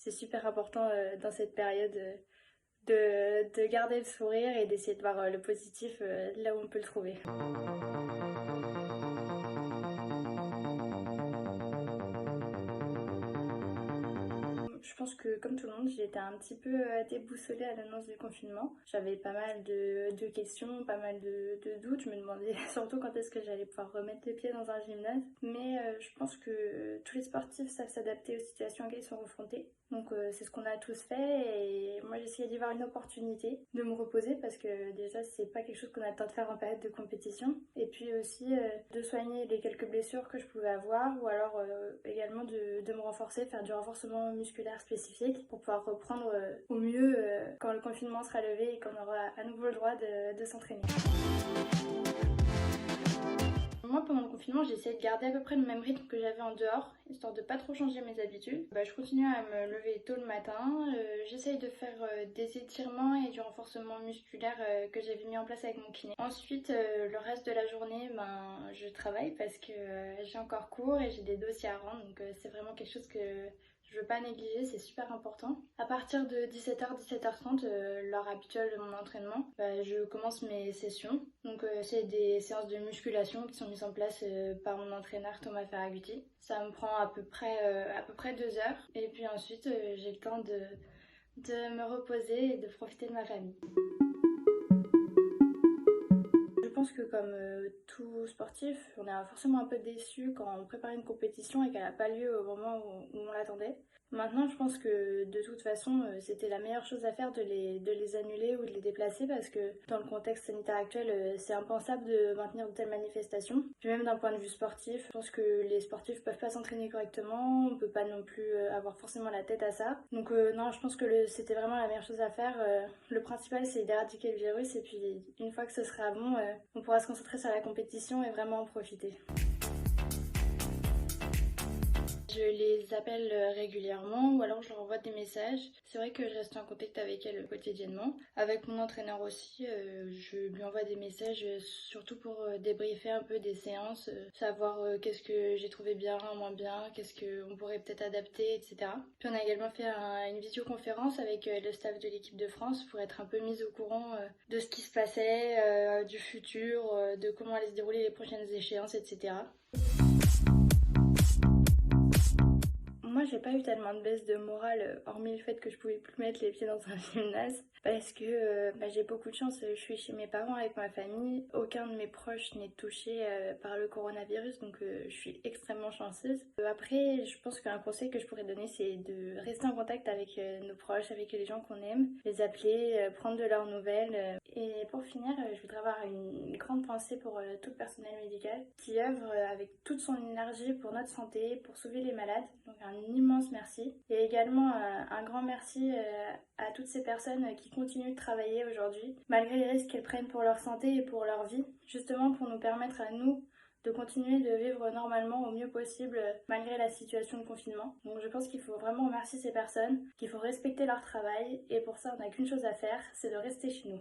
c'est super important dans cette période de garder le sourire et d'essayer de voir le positif là où on peut le trouver. Je pense que comme tout le monde, j'ai été un petit peu déboussolée à l'annonce du confinement. J'avais pas mal de questions, pas mal de doutes. Je me demandais surtout quand est-ce que j'allais pouvoir remettre les pieds dans un gymnase. Mais je pense que tous les sportifs savent s'adapter aux situations auxquelles ils sont confrontés. Donc c'est ce qu'on a tous fait et moi j'essayais d'y voir une opportunité de me reposer parce que déjà c'est pas quelque chose qu'on a le temps de faire en période de compétition. Et puis aussi de soigner les quelques blessures que je pouvais avoir ou alors également de me renforcer, faire du renforcement musculaire spécifique pour pouvoir reprendre au mieux quand le confinement sera levé et qu'on aura à nouveau le droit de s'entraîner. Moi, pendant le confinement, j'ai essayé de garder à peu près le même rythme que j'avais en dehors, histoire de pas trop changer mes habitudes. Je continue à me lever tôt le matin, j'essaye de faire des étirements et du renforcement musculaire que j'avais mis en place avec mon kiné. Ensuite, le reste de la journée, je travaille parce que j'ai encore cours et j'ai des dossiers à rendre, donc c'est vraiment quelque chose que je veux pas négliger, c'est super important. À partir de 17h, 17h30, l'heure habituelle de mon entraînement, je commence mes sessions. Donc c'est des séances de musculation qui sont mises en place par mon entraîneur Thomas Ferragutti. Ça me prend à peu près 2 heures. Et puis ensuite, j'ai le temps de me reposer et de profiter de ma famille. Je pense que comme tout sportif, on est forcément un peu déçu quand on prépare une compétition et qu'elle n'a pas lieu au moment où on l'attendait. Maintenant, je pense que de toute façon, c'était la meilleure chose à faire de les annuler ou de les déplacer parce que dans le contexte sanitaire actuel, c'est impensable de maintenir de telles manifestations. Puis même d'un point de vue sportif, je pense que les sportifs peuvent pas s'entraîner correctement, on peut pas non plus avoir forcément la tête à ça. Donc non, je pense que c'était vraiment la meilleure chose à faire. Le principal, c'est d'éradiquer le virus et puis une fois que ce sera bon, on pourra se concentrer sur la compétition et vraiment en profiter. Je les appelle régulièrement ou alors je leur envoie des messages. C'est vrai que je reste en contact avec elles quotidiennement. Avec mon entraîneur aussi, je lui envoie des messages surtout pour débriefer un peu des séances, savoir qu'est-ce que j'ai trouvé bien, moins bien, qu'est-ce qu'on pourrait peut-être adapter, etc. Puis on a également fait une visioconférence avec le staff de l'équipe de France pour être un peu mise au courant de ce qui se passait, du futur, de comment allaient se dérouler les prochaines échéances, etc. Moi, j'ai pas eu tellement de baisse de morale, hormis le fait que je pouvais plus mettre les pieds dans un gymnase, parce que j'ai beaucoup de chance. Je suis chez mes parents avec ma famille. Aucun de mes proches n'est touché par le coronavirus, donc je suis extrêmement chanceuse. Après, je pense qu'un conseil que je pourrais donner, c'est de rester en contact avec nos proches, avec les gens qu'on aime, les appeler, prendre de leurs nouvelles. Et pour finir, je voudrais avoir une grande pensée pour tout le personnel médical qui œuvre avec toute son énergie pour notre santé, pour sauver les malades. Donc un immense merci. Et également un grand merci à toutes ces personnes qui continuent de travailler aujourd'hui, malgré les risques qu'elles prennent pour leur santé et pour leur vie, justement pour nous permettre à nous de continuer de vivre normalement au mieux possible malgré la situation de confinement. Donc je pense qu'il faut vraiment remercier ces personnes, qu'il faut respecter leur travail et pour ça on n'a qu'une chose à faire, c'est de rester chez nous.